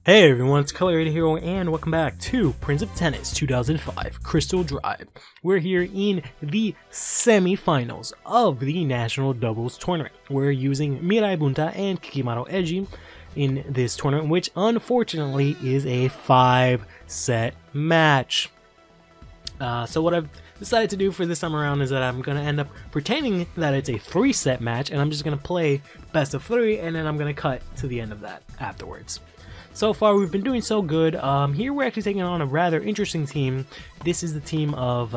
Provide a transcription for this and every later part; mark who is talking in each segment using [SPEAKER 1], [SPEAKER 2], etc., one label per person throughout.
[SPEAKER 1] Hey everyone, it's CurlyHairedHero and welcome back to Prince of Tennis 2005 Crystal Drive. We're here in the semi-finals of the National Doubles Tournament. We're using Mirai Bunta and Kikimaru Eiji in this tournament, which unfortunately is a 5-set match. So what I've decided to do for this time around is that I'm going to end up pretending that it's a 3-set match, and I'm just going to play best of 3, and then I'm going to cut to the end of that afterwards. So far, we've been doing so good. Here we're actually taking on a rather interesting team. This is the team of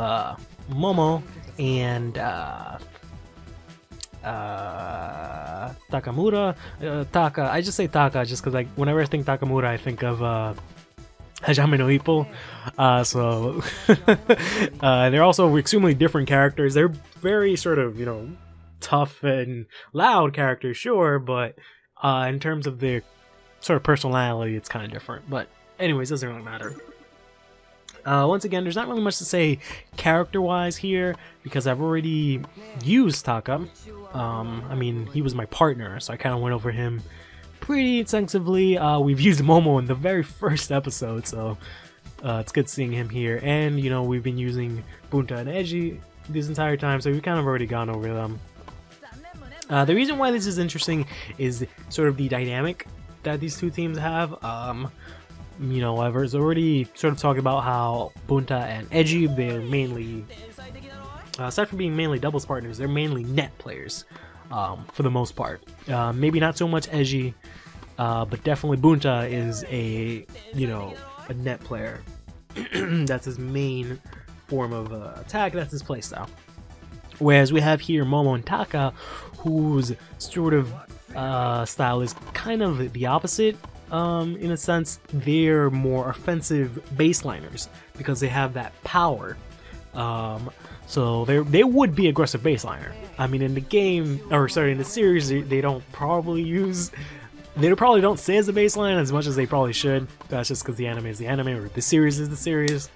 [SPEAKER 1] Momo and Takamura. Taka. I just say Taka just because whenever I think Takamura, I think of Hajime no Ippo. They're also extremely different characters. They're very sort of, tough and loud characters, sure, but in terms of their sort of personality, it's kind of different. But anyways, doesn't really matter. Once again, there's not really much to say character-wise here because I've already used Taka. I mean, he was my partner, so I kind of went over him pretty extensively. We've used Momo in the very first episode, so it's good seeing him here. And, we've been using Bunta and Eiji this entire time, so we've kind of already gone over them. The reason why this is interesting is sort of the dynamic that these two teams have. I've already sort of talked about how Bunta and Eiji, they're mainly, aside from being mainly doubles partners, they're mainly net players for the most part. Maybe not so much Eiji, but definitely Bunta is a net player. That's his main form of attack, that's his playstyle. Whereas we have here Momo and Taka, whose sort of style is kind of the opposite. In a sense, they're more offensive baseliners because they have that power. So they would be aggressive baseliner. I mean, in the game, or sorry, in the series, they probably don't say as a baseline as much as they probably should. That's just because the anime is the anime, or the series is the series.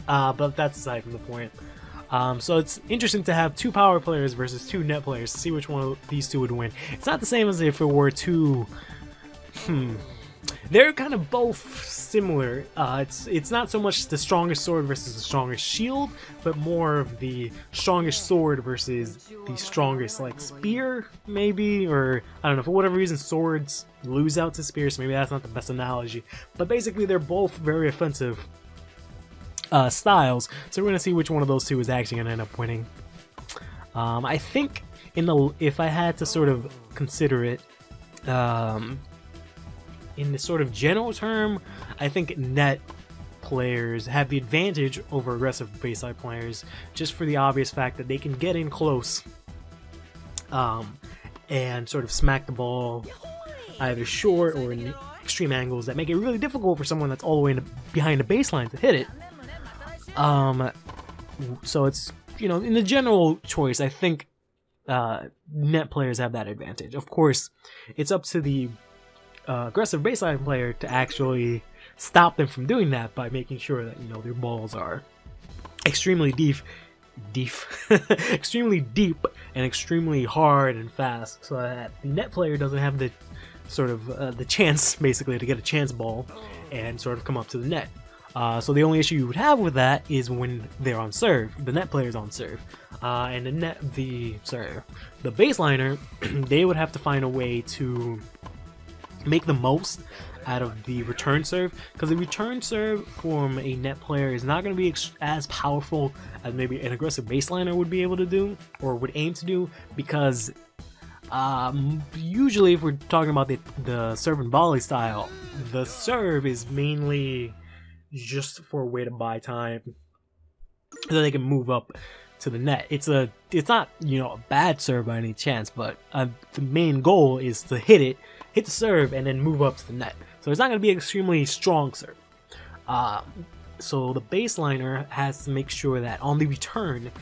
[SPEAKER 1] But that's aside from the point. So it's interesting to have 2 power players versus 2 net players to see which one of these two would win. It's not the same as if it were 2... They're kind of both similar. It's not so much the strongest sword versus the strongest shield, but more of the strongest sword versus the strongest, spear, maybe? Or, I don't know, for whatever reason, swords lose out to spears, so maybe that's not the best analogy. But basically, they're both very offensive styles, so we're gonna see which one of those two is actually gonna end up winning. I think if I had to sort of consider it in the sort of general term, I think net players have the advantage over aggressive baseline players, just for the obvious fact that they can get in close and sort of smack the ball either short or in extreme angles that make it really difficult for someone that's all the way behind the baseline to hit it. So it's, in the general choice, I think net players have that advantage. Of course, it's up to the aggressive baseline player to actually stop them from doing that by making sure that, their balls are extremely extremely deep and extremely hard and fast, so that the net player doesn't have the sort of the chance, basically, to get a chance ball and sort of come up to the net. So the only issue you would have with that is when they're on serve, the net player's on serve, and the baseliner, they would have to find a way to make the most out of the return serve, because the return serve from a net player is not going to be as powerful as maybe an aggressive baseliner would be able to do, or would aim to do, because usually if we're talking about the serve and volley style, the serve is mainly just for a way to buy time so that they can move up to the net. It's not a bad serve by any chance, but the main goal is to hit the serve and then move up to the net. So it's not going to be an extremely strong serve. So the baseliner has to make sure that on the return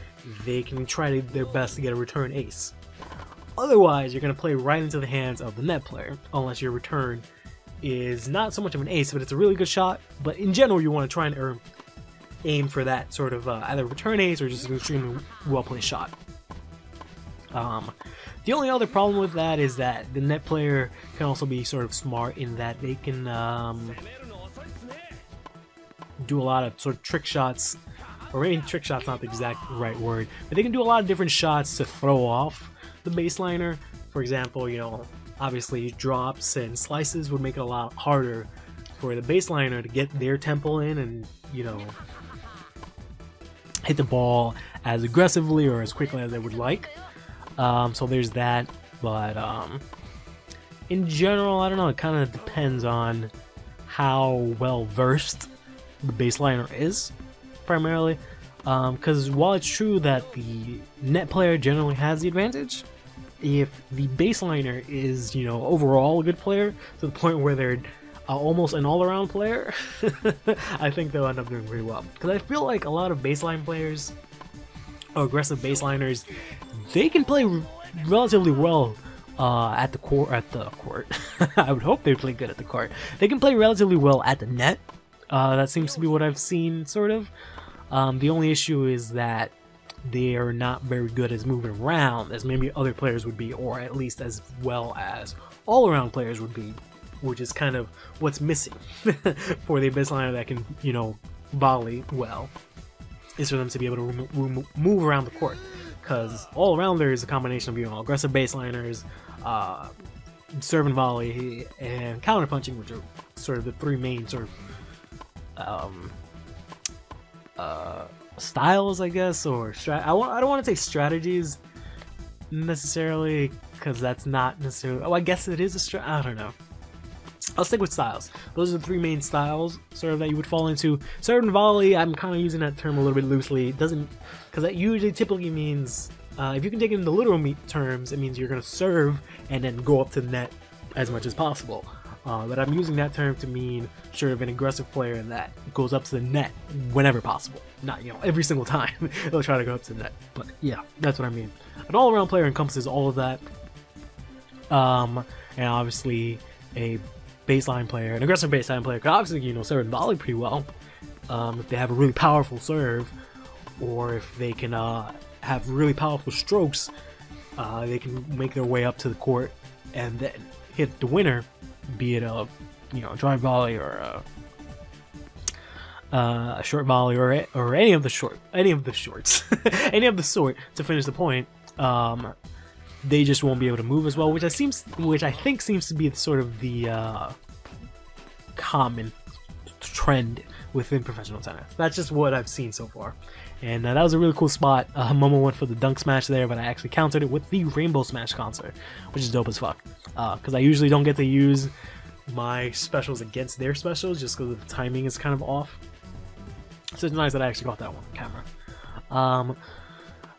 [SPEAKER 1] they can try their best to get a return ace. Otherwise, you're going to play right into the hands of the net player, unless your return is not so much of an ace, but it's a really good shot. But in general, you want to try and aim for that sort of either return ace or just an extremely well-placed shot. The only other problem with that is that the net player can also be sort of smart in that they can do a lot of sort of trick shots, or maybe trick shots not the exact right word, but they can do a lot of different shots to throw off the baseliner. For example, you know, obviously drops and slices would make it a lot harder for the baseliner to get their tempo in and, you know, hit the ball as aggressively or as quickly as they would like. So there's that, but in general, I don't know, it kind of depends on how well versed the baseliner is, primarily, because while it's true that the net player generally has the advantage, if the baseliner is, you know, overall a good player to the point where they're almost an all-around player, I think they'll end up doing pretty well. Because I feel like a lot of baseline players, or aggressive baseliners, they can play relatively well at the court. I would hope they play good at the court. They can play relatively well at the net. That seems to be what I've seen, sort of. The only issue is that they are not very good as moving around as maybe other players would be, or at least as well as all-around players would be, which is kind of what's missing for the baseliner that can, you know, volley well, is for them to be able to move around the court. Because all-arounder is a combination of, you know, aggressive baseliners, serve and volley, and counterpunching, which are sort of the three main sort of styles, I guess, or I don't want to say strategies necessarily, because that's not necessarily. Oh, I guess it is a I don't know. I'll stick with styles. Those are the three main styles, sort of, that you would fall into. Serve and volley, I'm kind of using that term a little bit loosely. It doesn't, because that usually typically means, if you can take it in the literal terms, it means you're going to serve and then go up to the net as much as possible. But I'm using that term to mean sort of an aggressive player that goes up to the net whenever possible. Not, you know, every single time they'll try to go up to the net. But yeah, that's what I mean. An all-around player encompasses all of that. And obviously a baseline player, an aggressive baseline player, could obviously, you know, serve and volley pretty well. If they have a really powerful serve, or if they can have really powerful strokes, they can make their way up to the court and then hit the winner, be it a, you know, drive volley or a short volley or any of the shorts, any of the sort to finish the point. They just won't be able to move as well, which I think seems to be sort of the common trend within professional tennis. That's just what I've seen so far, and that was a really cool spot. Momo went for the dunk smash there, but I actually countered it with the rainbow smash concert, which is dope as fuck. Because I usually don't get to use my specials against their specials just because the timing is kind of off. So it's nice that I actually got that one on camera.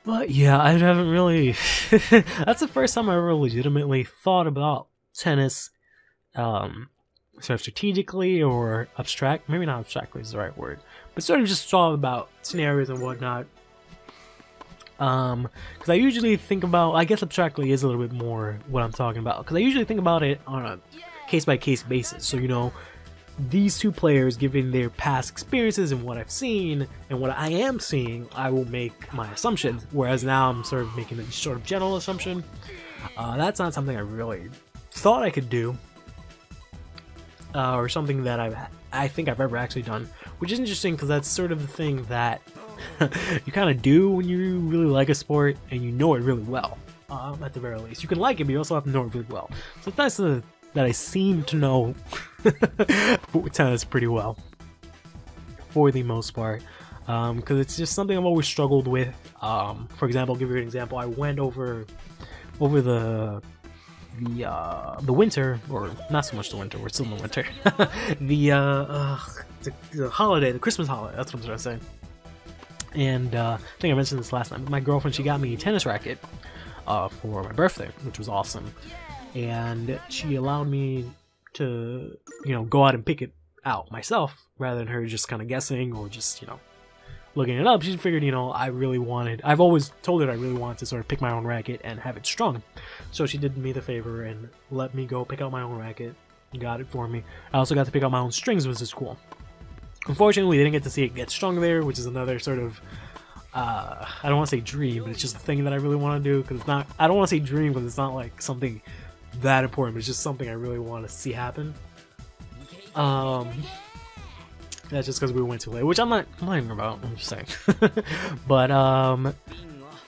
[SPEAKER 1] But yeah, I haven't really. That's the first time I ever legitimately thought about tennis, sort of strategically or abstract. Maybe not abstractly is the right word, but sort of just thought about scenarios and whatnot. Because I usually think about, I guess abstractly is a little bit more what I'm talking about. Because I usually think about it on a case-by-case basis. So, you know, these two players, given their past experiences and what I've seen and what I am seeing, I will make my assumptions. Whereas now I'm sort of making a sort of general assumption. That's not something I really thought I could do, or something that I think I've ever actually done. Which is interesting because that's sort of the thing that you kind of do when you really like a sport and you know it really well. At the very least, you can like it, but you also have to know it really well. So it's nice that I seem to know tennis pretty well, for the most part, because it's just something I've always struggled with. For example, I'll give you an example. I went over the winter, or not so much the winter. We're still in the winter. the holiday, the Christmas holiday. That's what I was trying to say. And I think I mentioned this last time. My girlfriend, she got me a tennis racket for my birthday, which was awesome. And she allowed me to, you know, go out and pick it out myself, rather than her just kind of guessing or just, you know, looking it up. She figured, you know, I've always told her I really wanted to sort of pick my own racket and have it strung. So she did me the favor and let me go pick out my own racket, got it for me. I also got to pick out my own strings, which is cool. Unfortunately, we didn't get to see it get strung there, which is another sort of I don't want to say dream, but it's just a thing that I really want to do, because it's not, I don't want to say dream because it's not like something that important, but it's just something I really want to see happen. That's just because we went too late, which I'm not complaining about, I'm just saying. But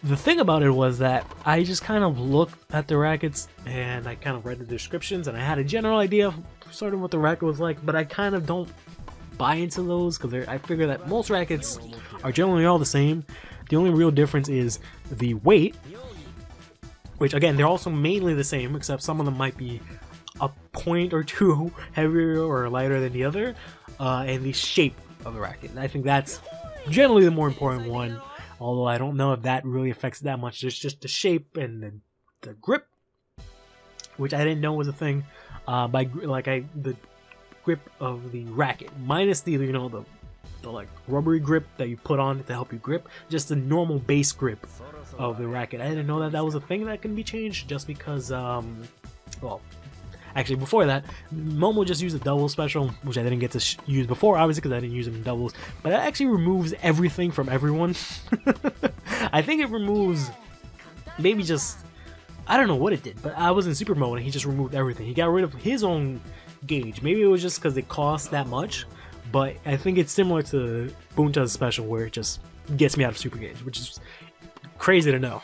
[SPEAKER 1] the thing about it was that I just kind of looked at the rackets and I kind of read the descriptions and I had a general idea of sort of what the racket was like, but I kind of don't buy into those because I figure that most rackets are generally all the same. The only real difference is the weight, which again, they're also mainly the same, except some of them might be a point or two heavier or lighter than the other, and the shape of the racket. I think that's generally the more important one, although I don't know if that really affects that much. It's just the shape and the grip, which I didn't know was a thing. The grip of the racket, minus the, you know, the like rubbery grip that you put on to help you grip, just the normal base grip of the racket. I didn't know that that was a thing that can be changed, just because well, actually before that, Momo just used a double special, which I didn't get to use before, obviously because I didn't use them in doubles, but it actually removes everything from everyone. I think it removes maybe just, I don't know what it did, but I was in super mode and he just removed everything. He got rid of his own gauge. Maybe it was just because it costs that much, but I think it's similar to Bunta's special where it just gets me out of super gauge, which is crazy to know.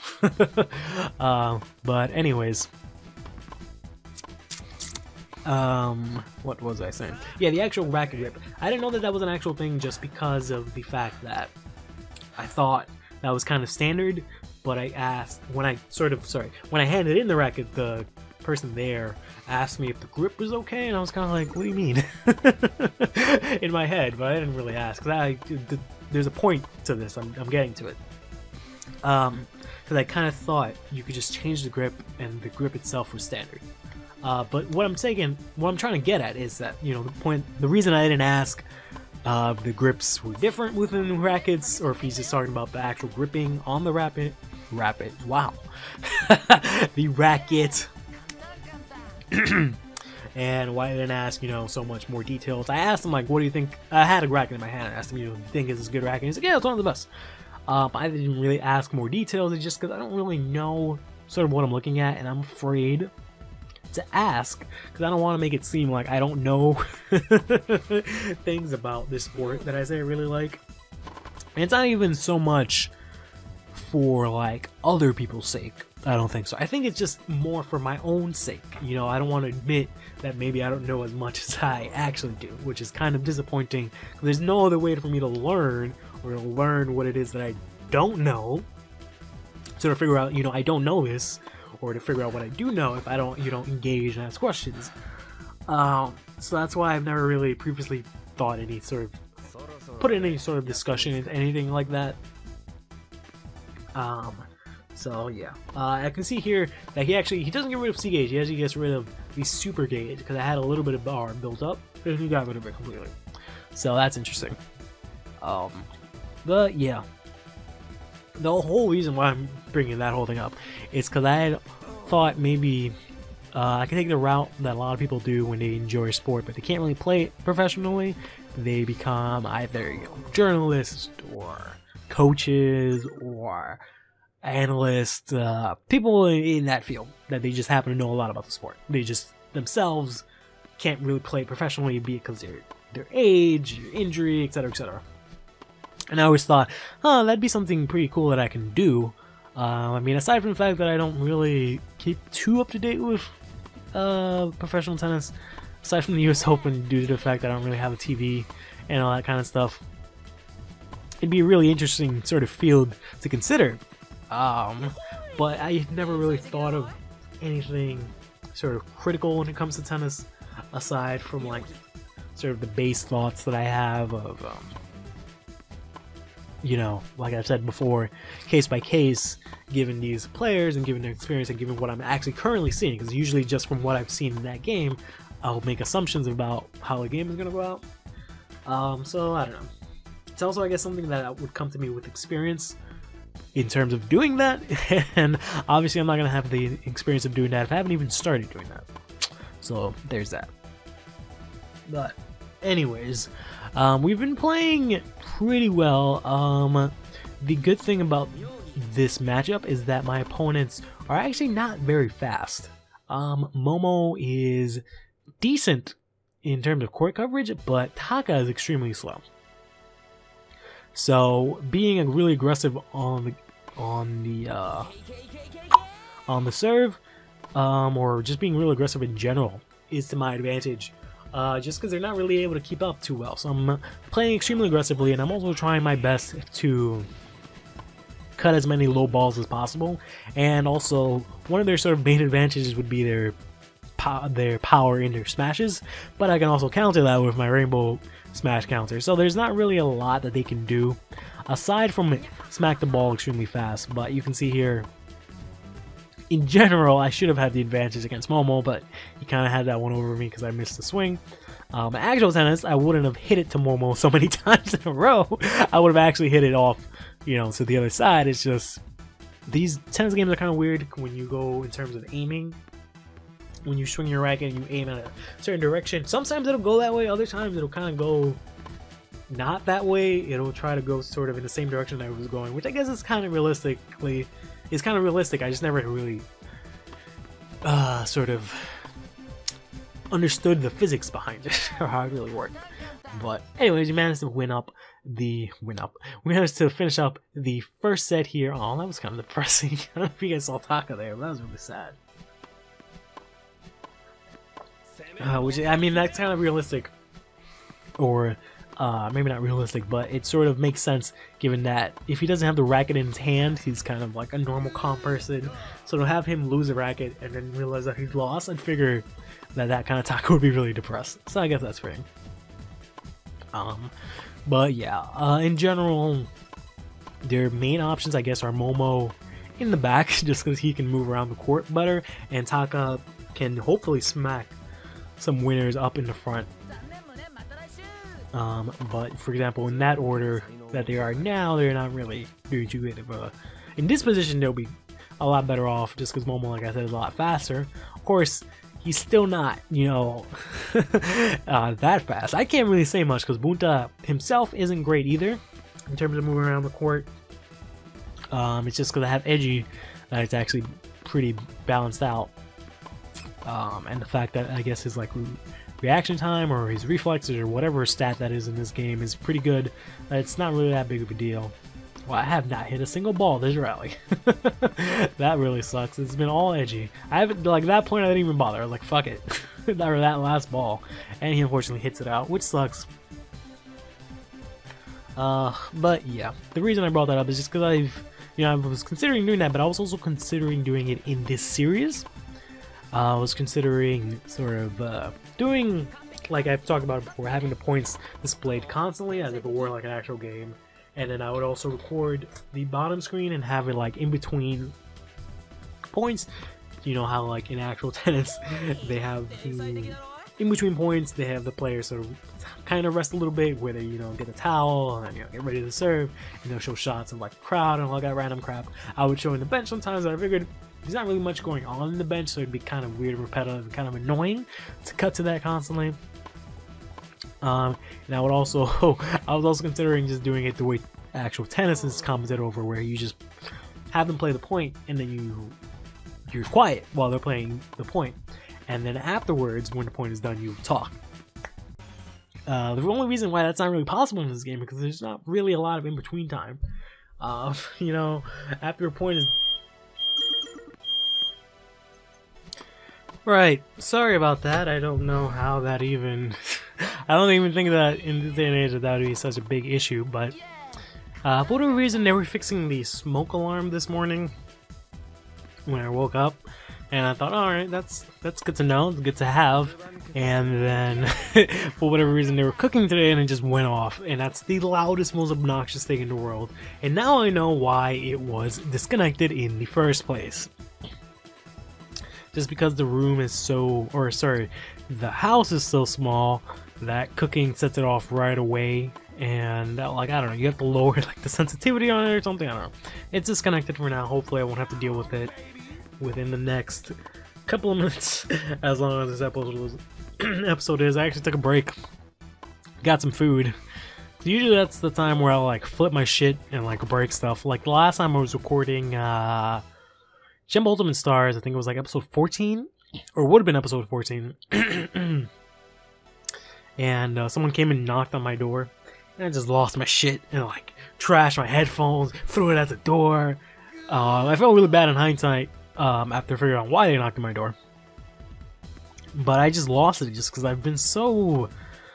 [SPEAKER 1] But anyways, what was I saying? Yeah, the actual racket grip. I didn't know that that was an actual thing just because of the fact that I thought that was kind of standard, but I asked, when I handed in the racket, the person there asked me if the grip was okay, and I was kind of like, what do you mean? In my head, but I didn't really ask, because there's a point to this, I'm getting to it. Because I kind of thought you could just change the grip, and the grip itself was standard. But what I'm trying to get at is that, you know, the reason I didn't ask if the grips were different within the rackets, or if he's just talking about the actual gripping on the wow. The racket. And why I didn't ask, you know, so much more details. I asked him, like, what do you think? I had a racket in my hand. I asked him, you know, do you think it's a good racket? He's like, yeah, it's one of the best. I didn't really ask more details. It's just because I don't really know sort of what I'm looking at, and I'm afraid to ask because I don't want to make it seem like I don't know things about this sport that I say I really like. And it's not even so much for like other people's sake. I don't think so. I think it's just more for my own sake. You know, I don't want to admit that maybe I don't know as much as I actually do, which is kind of disappointing. There's no other way for me to learn or to learn what it is that I don't know. So to figure out, you know, I don't know this, or to figure out what I do know if I don't, you know, engage and ask questions. So that's why I've never really previously thought any sort of, put in any sort of discussion into anything like that. So yeah, I can see here that he doesn't get rid of C gauge, he actually gets rid of the super gauge, because I had a little bit of bar built up, and he got rid of it completely. So that's interesting. But yeah, the whole reason why I'm bringing that whole thing up is because I had thought maybe I can take the route that a lot of people do when they enjoy sport, but they can't really play it professionally. They become either, you know, journalists or coaches or analysts, people in that field that they just happen to know a lot about the sport. They just themselves can't really play professionally, be it because their age, injury, etc., etc. And I always thought, oh, that'd be something pretty cool that I can do. I mean, aside from the fact that I don't really keep too up to date with professional tennis, aside from the US Open, due to the fact that I don't really have a TV and all that kind of stuff, it'd be a really interesting sort of field to consider. But I never really thought of anything sort of critical when it comes to tennis, aside from like sort of the base thoughts that I have of, you know, like I've said before, case by case, given these players and given their experience and given what I'm actually currently seeing, because usually just from what I've seen in that game, I'll make assumptions about how the game is going to go out. So I don't know. It's also, I guess, something that would come to me with experience in terms of doing that, and obviously I'm not going to have the experience of doing that if I haven't even started doing that. So there's that. But anyways, we've been playing pretty well. the good thing about this matchup is that my opponents are actually not very fast. Momo is decent in terms of court coverage, but Taka is extremely slow. So being really aggressive on the serve, or just being real aggressive in general, is to my advantage. Just because they're not really able to keep up too well. So I'm playing extremely aggressively, and I'm also trying my best to cut as many low balls as possible. And also, one of their sort of main advantages would be their power in their smashes, but I can also counter that with my rainbow smash counter. So there's not really a lot that they can do aside from smack the ball extremely fast. But you can see here, in general, I should have had the advantage against Momo, but he kind of had that one over me because I missed the swing. Actual tennis, I wouldn't have hit it to Momo so many times in a row. I would have actually hit it off, you know, to the other side. It's just, these tennis games are kind of weird when you go in terms of aiming. When you swing your racket and you aim at a certain direction, sometimes it'll go that way, other times it'll kind of go not that way. It'll try to go sort of in the same direction I was going, which I guess is kind of realistic. I just never really sort of understood the physics behind it or how it really worked. But anyways, we managed to we managed to finish up the first set here. Oh, that was kind of depressing. I don't know if you guys saw Taka there, but that was really sad. Which, I mean, that's kind of realistic, or maybe not realistic, but it sort of makes sense given that if he doesn't have the racket in his hand, he's kind of like a normal calm person. So to have him lose a racket and then realize that he's lost, I'd figure that kind of Taka would be really depressed. So I guess that's fair. But yeah, in general, their main options, I guess, are Momo in the back, just because he can move around the court better, and Taka can hopefully smack some winners up in the front. But for example, in that order that they are now, they're not really doing too good of a... In this position, they'll be a lot better off, just because Momo, like I said, is a lot faster. Of course, he's still not, you know, that fast. I can't really say much, because Bunta himself isn't great either, in terms of moving around the court. It's just because I have Edgy that it's actually pretty balanced out. And the fact that I guess his like reaction time or his reflexes or whatever stat that is in this game is pretty good. It's not really that big of a deal. Well, I have not hit a single ball this rally. That really sucks. It's been all Edgy. I haven't, like, that point I didn't even bother. I was like, fuck it. That last ball. And he unfortunately hits it out, which sucks. But yeah, the reason I brought that up is just because I was considering doing that, but I was also considering doing it in this series. I was considering sort of doing, like I've talked about before, having the points displayed constantly as if it were like an actual game, and then I would also record the bottom screen and have it like in between points. You know how like in actual tennis they have the in between points, they have the players sort of kind of rest a little bit, where they, you know, get a towel and, you know, get ready to serve, and they'll show shots of like the crowd and all that random crap. I would show in the bench sometimes, and I figured there's not really much going on in the bench, so it'd be kind of weird and repetitive and kind of annoying to cut to that constantly. And I would also, I was also considering just doing it the way actual tennis is commented over, where you just have them play the point, and then you're quiet while they're playing the point, and then afterwards, when the point is done, you talk. The only reason why that's not really possible in this game, because there's not really a lot of in-between time. You know, after a point is... Right, sorry about that. I don't know how that even... I don't even think that in this day and age that would be such a big issue, but... for whatever reason, they were fixing the smoke alarm this morning when I woke up, and I thought, alright, that's good to know, it's good to have. And then, for whatever reason, they were cooking today and it just went off, and that's the loudest, most obnoxious thing in the world. And now I know why it was disconnected in the first place. Just because the room is so, or sorry, the house is so small that cooking sets it off right away. And like, I don't know, you have to lower like the sensitivity on it or something. I don't know. It's disconnected for now. Hopefully I won't have to deal with it within the next couple of minutes, as long as this episode is. I actually took a break, got some food, Usually that's the time where I'll like flip my shit and like break stuff. Like the last time I was recording Gem Ultimate Stars, I think it was like episode 14, or would have been episode 14. And someone came and knocked on my door, and I just lost my shit and like trashed my headphones, threw it at the door. I felt really bad in hindsight after figuring out why they knocked on my door. But I just lost it just because I've been so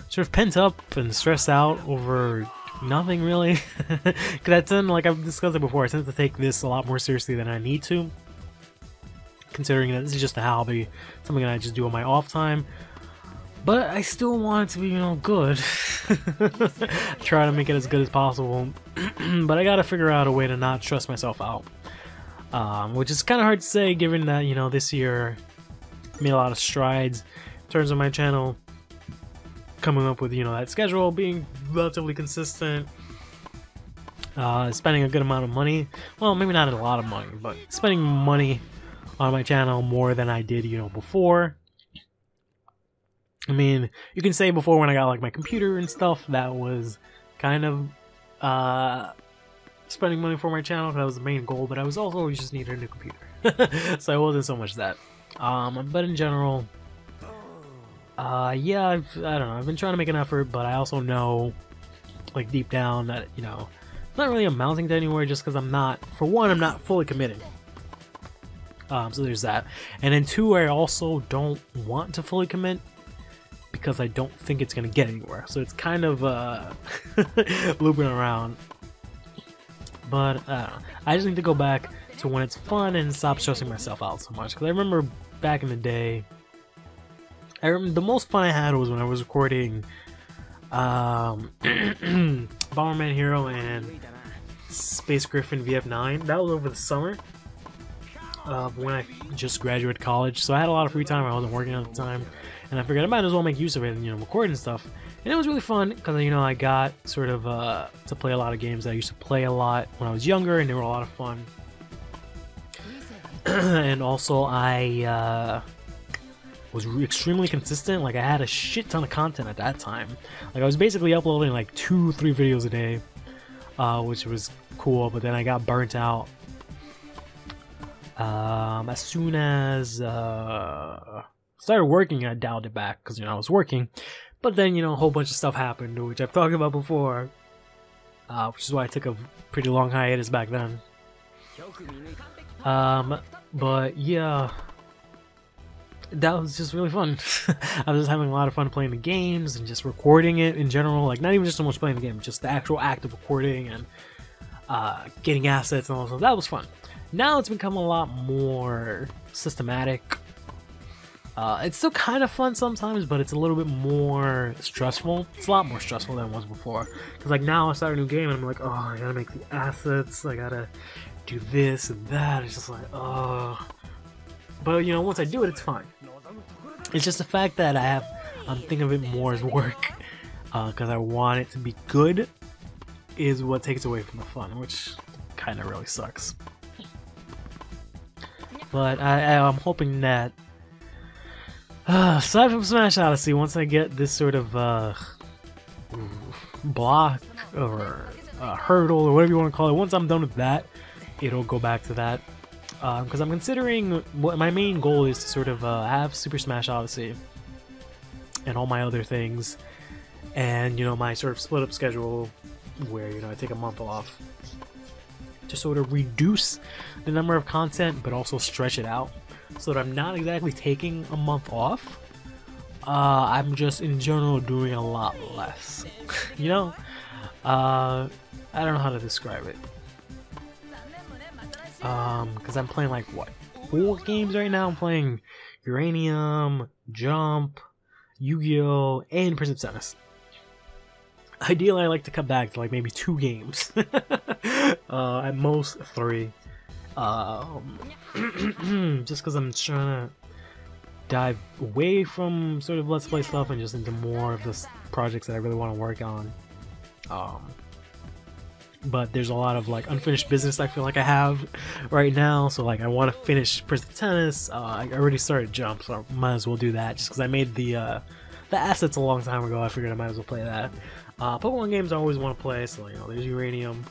[SPEAKER 1] sort of pent up and stressed out over nothing really. Because I tend, like I've discussed it before, I tend to take this a lot more seriously than I need to. Considering that this is just a hobby, something that I just do on my off time. But I still want it to be, you know, good. Try to make it as good as possible. But I gotta figure out a way to not stress myself out. Which is kind of hard to say given that, you know, this year I made a lot of strides in terms of my channel. Coming up with, you know, that schedule, being relatively consistent. Spending a good amount of money. Well, maybe not a lot of money, but spending money on my channel more than I did, you know, before. I mean, you can say before when I got like my computer and stuff, that was kind of spending money for my channel. That was the main goal, but I was also always just needed a new computer. So it wasn't so much that. But in general, yeah, I don't know, I've been trying to make an effort, but I also know, like deep down, that, you know, it's not really amounting to anywhere just because I'm not, for one, I'm not fully committed. So there's that. And then two, I also don't want to fully commit because I don't think it's going to get anywhere. So it's kind of looping around. But I don't know. I just need to go back to when it's fun and stop stressing myself out so much. Because I remember back in the day, the most fun I had was when I was recording Bomberman Hero and Space Griffin VF9. That was over the summer when I just graduated college. So I had a lot of free time. I wasn't working at the time. And I figured I might as well make use of it and, you know, recording stuff. And it was really fun because, you know, I got sort of to play a lot of games that I used to play a lot when I was younger, and they were a lot of fun. And also I was extremely consistent. Like I had a shit ton of content at that time. Like I was basically uploading like 2-3 videos a day, which was cool, but then I got burnt out as soon as started working. I dialed it back because, you know, I was working, but then, you know, a whole bunch of stuff happened, which I've talked about before, which is why I took a pretty long hiatus back then. But yeah, that was just really fun. I was just having a lot of fun playing the games and just recording it in general. Like not even just so much playing the game, just the actual act of recording and getting assets and all that. That was fun. Now it's become a lot more systematic. It's still kind of fun sometimes, but it's a little bit more stressful. It's a lot more stressful than it was before. Because like now I start a new game and I'm like, oh, I gotta make the assets, I gotta do this and that. It's just like, oh. But, you know, once I do it, it's fine. It's just the fact that I'm thinking of it more as work, because I want it to be good, is what takes away from the fun, which kind of really sucks. But I'm hoping that, aside from Smash Odyssey, once I get this sort of block or hurdle or whatever you want to call it, once I'm done with that, it'll go back to that. Because I'm considering, what my main goal is to sort of have Super Smash Odyssey and all my other things, and, you know, my sort of split up schedule where, you know, I take a month off to sort of reduce the number of content but also stretch it out so that I'm not exactly taking a month off. I'm just in general doing a lot less. You know, I don't know how to describe it. Because I'm playing like, what, 4 games right now? I'm playing Uranium, Jump, Yu-Gi-Oh, and Prince of Tennis. Ideally, I like to cut back to like maybe 2 games. At most 3. Just because I'm trying to dive away from sort of Let's Play stuff and just into more of the projects that I really want to work on. But there's a lot of like unfinished business I feel like I have right now, so like I want to finish Prince of Tennis. I already started Jump, so I might as well do that just because I made the Facet's a long time ago. I figured I might as well play that. Pokemon games I always want to play, so you know, there's Uranium.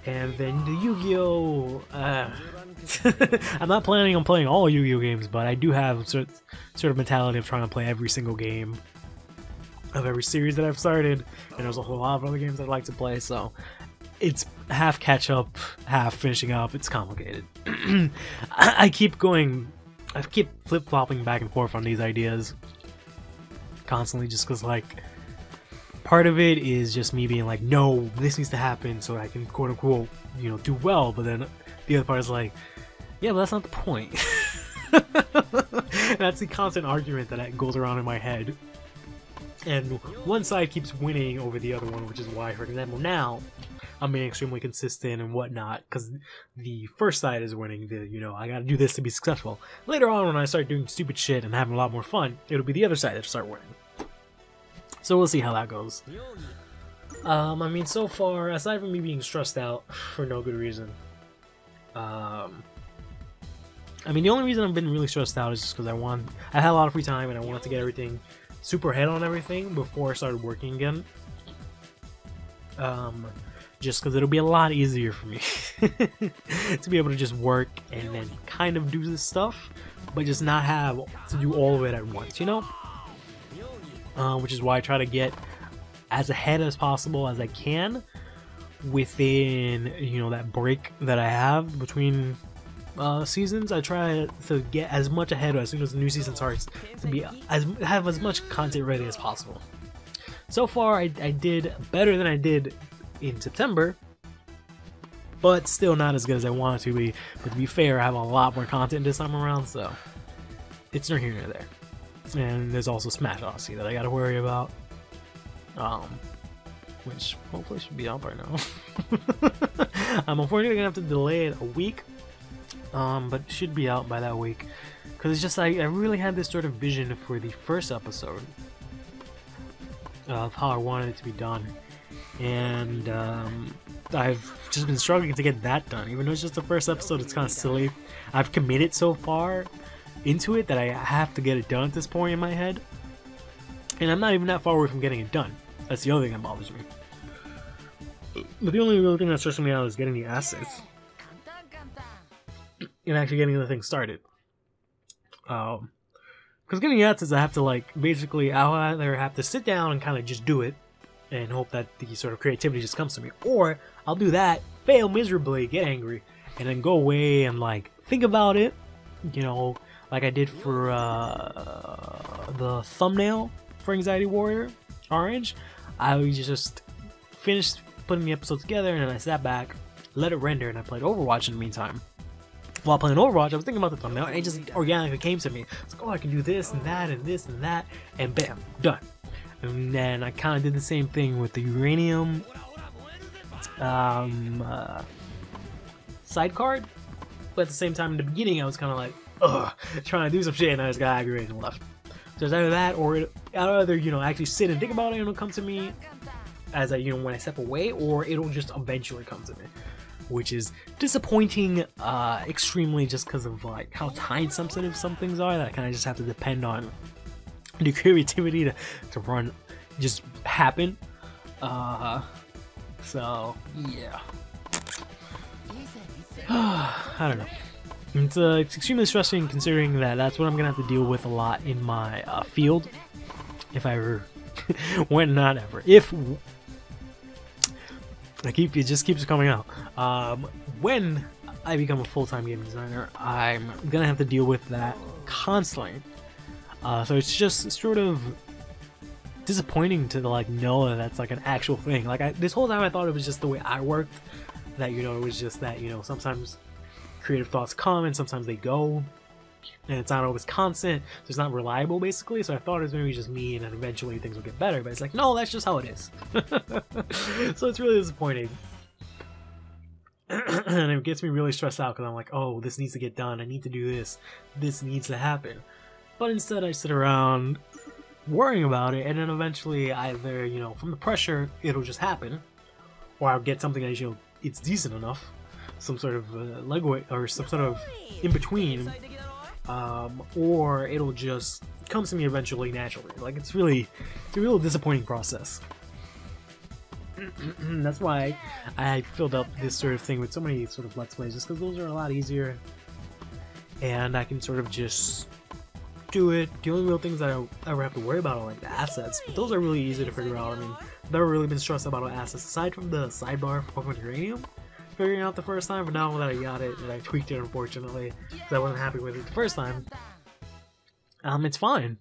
[SPEAKER 1] And then the Yu-Gi-Oh! I'm not planning on playing all Yu-Gi-Oh! Games, but I do have sort of mentality of trying to play every single game of every series that I've started, and there's a whole lot of other games I'd like to play, so it's half catch up, half finishing up. It's complicated. I keep flip-flopping back and forth on these ideas constantly, just because, like, part of it is just me being like, no, this needs to happen so I can quote-unquote, you know, do well, but then the other part is like, yeah, but that's not the point. That's the constant argument that goes around in my head. And one side keeps winning over the other one, which is why, for example, now I'm being extremely consistent and whatnot, because the first side is winning. You know, I gotta do this to be successful. Later on, when I start doing stupid shit and having a lot more fun, it'll be the other side that start winning. So we'll see how that goes. I mean, so far, aside from me being stressed out for no good reason, I mean, the only reason I've been really stressed out is just because I had a lot of free time and I wanted to get everything super ahead on everything before I started working again. Just because it'll be a lot easier for me to be able to just work and then kind of do this stuff, but just not have to do all of it at once, you know? Which is why I try to get as ahead as possible as I can within, you know, that break that I have between seasons. I try to get as much ahead as soon as the new season starts to have as much content ready as possible. So far, I did better than I did in September, but still not as good as I wanted to be. But to be fair, I have a lot more content this time around, so it's neither here nor there. And there's also Smash Odyssey that I gotta worry about, which hopefully should be out by now. I'm unfortunately gonna have to delay it a week, but it should be out by that week, because it's just I really had this sort of vision for the first episode of how I wanted it to be done, and I've just been struggling to get that done. Even though it's just the first episode, it's kind of silly. I've committed so far into it that I have to get it done at this point in my head, and I'm not even that far away from getting it done. That's the other thing that bothers me. But the only real thing that's stressing me out is getting the assets and actually getting the thing started. Because getting the assets, I have to, like, basically, I'll either have to sit down and kind of just do it and hope that the sort of creativity just comes to me, or I'll do that, fail miserably, get angry, and then go away and, like, think about it, you know, like I did for the thumbnail for Anxiety Warrior Orange. I just finished putting the episode together, and then I sat back, let it render, and I played Overwatch in the meantime. While playing Overwatch, I was thinking about the thumbnail, and it just organically came to me. It's like, oh, I can do this and that and this and that, and bam, done. And then I kind of did the same thing with the Uranium side card, but at the same time, in the beginning, I was kind of like, ugh, trying to do some shit, and I just got aggravated and left. So it's either that, or I'll either, you know, actually sit and think about it, and it'll come to me as I, you know, when I step away, or it'll just eventually come to me, which is disappointing, extremely, just because of, like, how time sensitive some things are, that I kind of just have to depend on the creativity to run, just happen. So yeah. I don't know. It's extremely stressing, considering that that's what I'm gonna have to deal with a lot in my field, if I ever, when not ever, if it just keeps coming out. When I become a full-time game designer, I'm gonna have to deal with that constantly. So it's just sort of disappointing to, like, know that that's, like, an actual thing. Like, this whole time I thought it was just the way I worked, that, you know, it was just that, you know, sometimes creative thoughts come and sometimes they go, and it's not always constant, so it's not reliable, basically. So I thought it was maybe just me, and then eventually things will get better, but it's like, no, that's just how it is. So it's really disappointing. And it gets me really stressed out, because I'm like, oh, this needs to get done, I need to do this, this needs to happen. But instead I sit around worrying about it, and then eventually either, you know, from the pressure, it'll just happen, or I'll get something that, you know, it's decent enough, some sort of legway, or some sort of in-between, or it'll just come to me eventually naturally. Like it's a real disappointing process. That's why I filled up this sort of thing with so many sort of Let's Plays, just because those are a lot easier, and I can sort of just do it. The only real things that I ever have to worry about are like the assets, but those are really easy to figure out. I mean, I've never really been stressed about assets aside from the sidebar for Pokemon Uranium figuring out the first time, but now that I got it and I tweaked it, unfortunately, because I wasn't happy with it the first time, it's fine.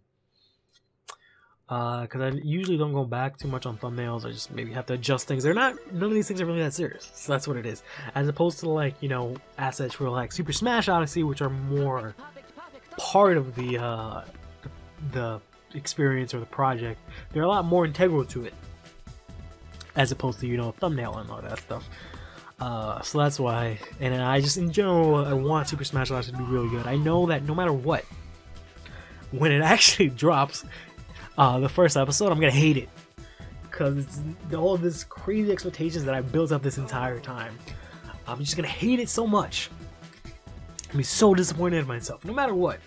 [SPEAKER 1] Because I usually don't go back too much on thumbnails. I just maybe have to adjust things. None of these things are really that serious, so that's what it is. As opposed to like, you know, assets for like Super Smash Odyssey, which are more part of the experience or the project. They're a lot more integral to it, as opposed to, you know, thumbnail and all that stuff. So that's why, and I just in general I want Super Smash Odyssey to be really good. I know that no matter what, when it actually drops, the first episode, I'm gonna hate it, because it's all this crazy expectations that I built up this entire time. I'm just gonna hate it so much. I'm gonna be so disappointed in myself, no matter what.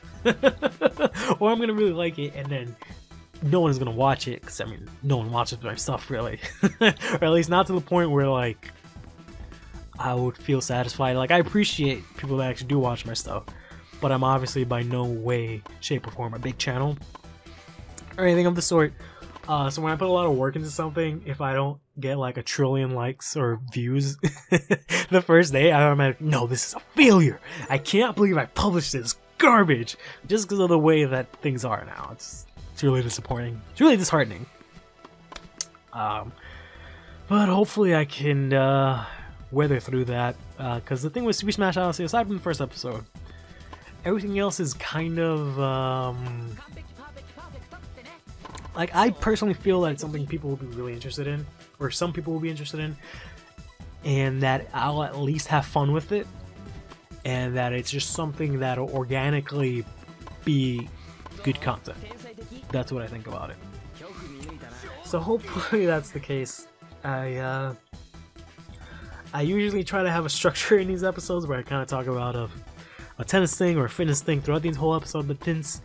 [SPEAKER 1] Or I'm gonna really like it, and then no one's gonna watch it, because I mean, no one watches my stuff really, or at least not to the point where like I would feel satisfied. Like I appreciate people that actually do watch my stuff, but I'm obviously by no way, shape, or form a big channel or anything of the sort. So when I put a lot of work into something, if I don't get like 1 trillion likes or views the first day, I'm like, no, this is a failure. I can't believe I published this garbage, just because of the way that things are now. It's really disappointing. It's really disheartening. But hopefully I can weather through that, because the thing with Super Smash Odyssey, aside from the first episode, everything else is kind of like, I personally feel that it's something people will be really interested in, or some people will be interested in, and that I'll at least have fun with it, and that it's just something that'll organically be good content. That's what I think about it. So hopefully that's the case. I usually try to have a structure in these episodes where I kind of talk about a tennis thing or a fitness thing throughout the whole episode, but since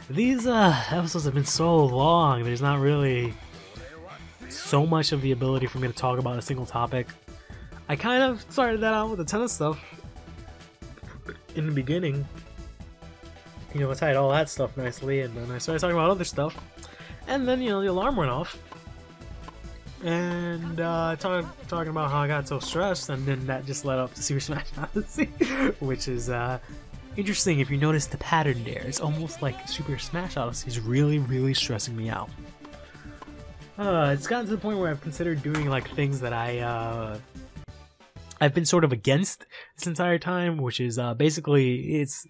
[SPEAKER 1] these episodes have been so long, there's not really so much of the ability for me to talk about a single topic. I kind of started that out with the tennis stuff in the beginning. You know, I tied all that stuff nicely, and then I started talking about other stuff. And then, you know, the alarm went off. And talking about how I got so stressed, and then that just led up to Super Smash Odyssey, which is interesting. If you notice the pattern there, it's almost like Super Smash Odyssey is really, really stressing me out. It's gotten to the point where I've considered doing like things that I've been sort of against this entire time, which is basically it's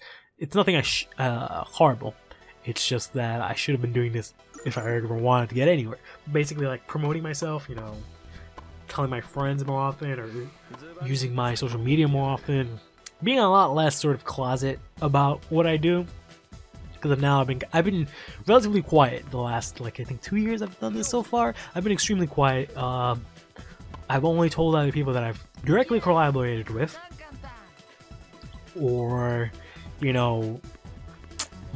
[SPEAKER 1] nothing horrible. It's just that I should have been doing this if I ever wanted to get anywhere. Basically, like promoting myself, you know, telling my friends more often, or using my social media more often, being a lot less sort of closet about what I do. Because now I've been relatively quiet the last, like, I think 2 years I've done this so far. I've been extremely quiet. I've only told other people that I've directly collaborated with, or, you know,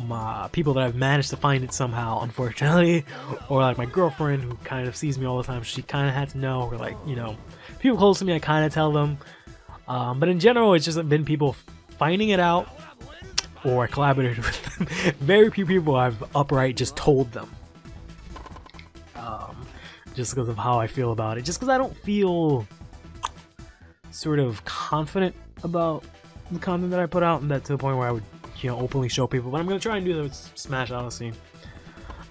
[SPEAKER 1] my people that I've managed to find it somehow, unfortunately, or like my girlfriend who kind of sees me all the time. She kind of had to know, or like, you know, people close to me, I kind of tell them. But in general, it's just been people finding it out, or I collaborated with them. Very few people I've upright just told them. Just because of how I feel about it. Just because I don't feel sort of confident about the content that I put out, and that to the point where I would, you know, openly show people. But I'm going to try and do that with Smash Odyssey.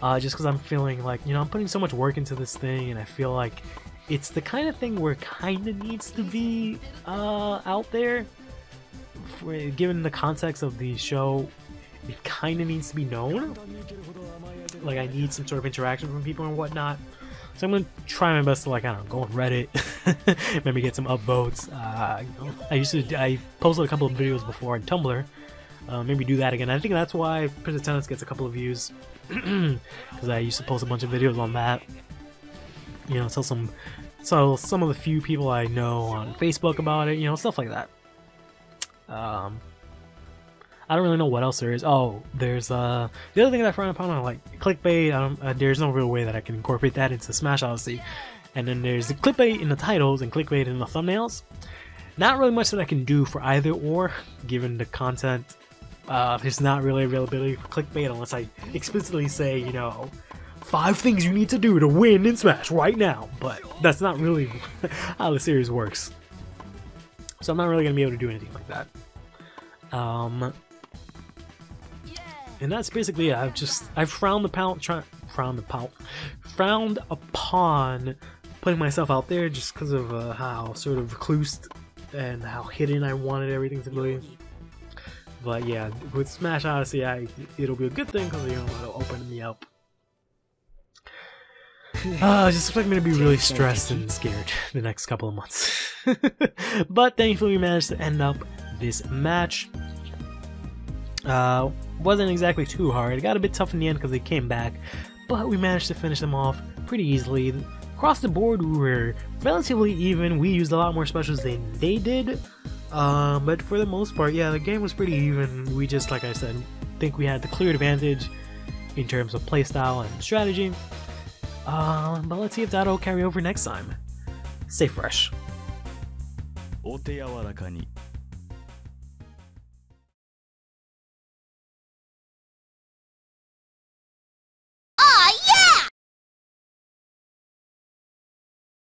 [SPEAKER 1] Just because I'm feeling like, you know, I'm putting so much work into this thing, and I feel like it's the kind of thing where it kind of needs to be out there. Given the context of the show, it kind of needs to be known. Like, I need some sort of interaction from people and whatnot. So I'm going to try my best to, like, I don't know, go on Reddit, maybe get some upvotes. I posted a couple of videos before on Tumblr. Maybe do that again. I think that's why Prince of Tennis gets a couple of views, because I used to post a bunch of videos on that. You know, tell some of the few people I know on Facebook about it. You know, stuff like that. I don't really know what else there is. Oh, there's the other thing that I frown upon are like clickbait. There's no real way that I can incorporate that into Smash Odyssey. And then there's the clickbait in the titles and clickbait in the thumbnails. Not really much that I can do for either or, given the content. There's not really availability for clickbait unless I explicitly say, you know, 5 things you need to do to win in Smash right now. But that's not really how the series works. So I'm not really going to be able to do anything like that. And that's basically it. I've frowned upon putting myself out there just because of how sort of recluse and how hidden I wanted everything to be. But yeah, with Smash Odyssey, it'll be a good thing because, you know, it'll open me up. Just expect me to be really stressed and scared the next couple of months. But thankfully we managed to end up this match. Wasn't exactly too hard. It got a bit tough in the end because they came back, but we managed to finish them off pretty easily. Across the board, we were relatively even. We used a lot more specials than they did, but for the most part, yeah, the game was pretty even. We just, like I said, think we had the clear advantage in terms of playstyle and strategy. But let's see if that'll carry over next time. Stay fresh.